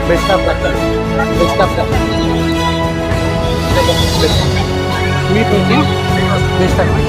Best of luck. Best of luck. Me too. Best of luck.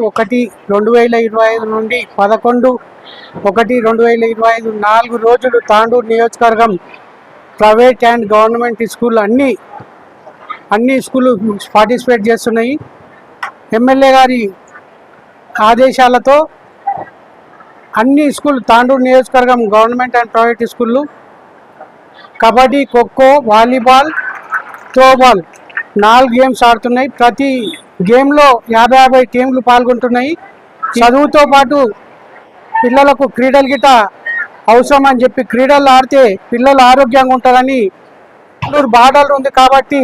ఒకటి 2025 నుండి 11/1/2025 4 రోజులు తాండూరు నియోజకవర్గం ప్రైవేట్ అండ్ గవర్నమెంట్ స్కూల్ అన్ని స్కూళ్ళు పార్టిసిపేట్ చేస్తున్నాయి. ఎమ్మెల్యే గారి ఆదేశాలతో అన్ని స్కూల్ తాండూరు నియోజకవర్గం గవర్నమెంట్ అండ్ ప్రైవేట్ స్కూళ్ళు kabaddi, kho-kho, volleyball, throwball 4 games ఆడుతున్నాయి. ప్రతి గేమ్లో 50 టీంలు పాల్గొంటున్నాయి. చదువుతో పాటు పిల్లలకు క్రీడలు గిట అవసరం అని చెప్పి క్రీడలు ఆడితే పిల్లలు ఆరోగ్యంగా ఉంటారని బార్డర్ ఉంది కాబట్టి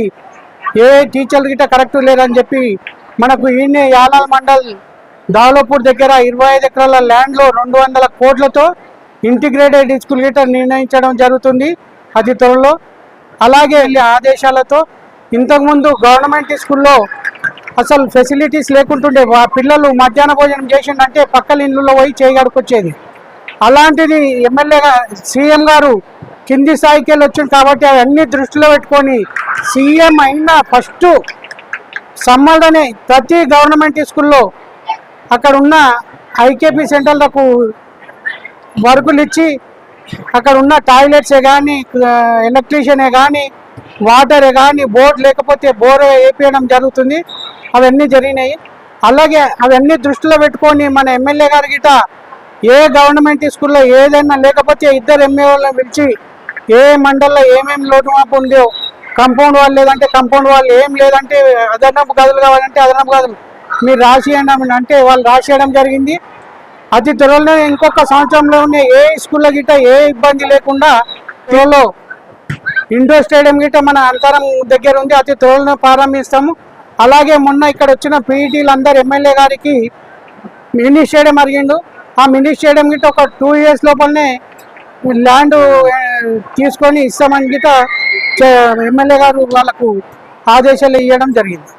ఏ టీచర్లు గిట కరెక్ట్ లేదని చెప్పి మనకు ఈయనే యాలాల్ మండల్ దావలపూర్ దగ్గర 25 ఎకరాల ల్యాండ్లో 200 కోట్లతో ఇంటిగ్రేటెడ్ స్కూల్ గిట నిర్ణయించడం జరుగుతుంది అతి త్వరలో. అలాగే ఆదేశాలతో ఇంతకుముందు గవర్నమెంట్ స్కూల్లో అసలు ఫెసిలిటీస్ లేకుంటుండే పిల్లలు మధ్యాహ్న భోజనం చేసిండంటే పక్కల ఇళ్ళలో పోయి చేయగడుకొచ్చేది. అలాంటిది ఎమ్మెల్యేగా సీఎం గారు కింది స్థాయికి వెళ్ళి వచ్చింది కాబట్టి అవన్నీ దృష్టిలో పెట్టుకొని సీఎం అయిన ఫస్ట్ సమ్మర్లోనే ప్రతి గవర్నమెంట్ స్కూల్లో అక్కడ ఉన్న ఐకేపీ సెంటర్లకు వర్కులు ఇచ్చి అక్కడ ఉన్న టాయిలెట్సే కానీ ఎలక్ట్రీషియనే కానీ వాటరే కానీ బోర్డు లేకపోతే బోర్ వేపించడం జరుగుతుంది. అవన్నీ జరిగినాయి. అలాగే అవన్నీ దృష్టిలో పెట్టుకొని మన ఎమ్మెల్యే గారి గిట ఏ గవర్నమెంట్ స్కూల్లో ఏదైనా లేకపోతే 2 ఎమ్మెల్యేలను పిలిచి ఏ మండల్లో ఏమేమి లోటుమాపు ఉందో కంపౌండ్ వాళ్ళు లేదంటే కంపౌండ్ వాళ్ళు ఏం లేదంటే అదనపు గదులు కావాలంటే అదనపు గదులు మీరు రాసియండి అంటే వాళ్ళు రాసేయడం జరిగింది. అతి త్వరలో ఇంకొక సంవత్సరంలో ఉన్న ఏ స్కూల్లో గిట ఏ ఇబ్బంది లేకుండా త్వరలో ఇండోర్ స్టేడియం గిట మన అంతరం దగ్గర ఉంది, అతి త్వరలో ప్రారంభిస్తాము. అలాగే మొన్న ఇక్కడ వచ్చిన పీఈటీలు అందరు ఎమ్మెల్యే గారికి మినీ స్టేడియం అడిగిండు. ఆ మినీ స్టేడియం గిట్ట ఒక 2 years లోపలనే ల్యాండ్ తీసుకొని ఇస్తామని గిట్ట ఎమ్మెల్యే గారు వాళ్ళకు ఆదేశాలు ఇవ్వడం జరిగింది.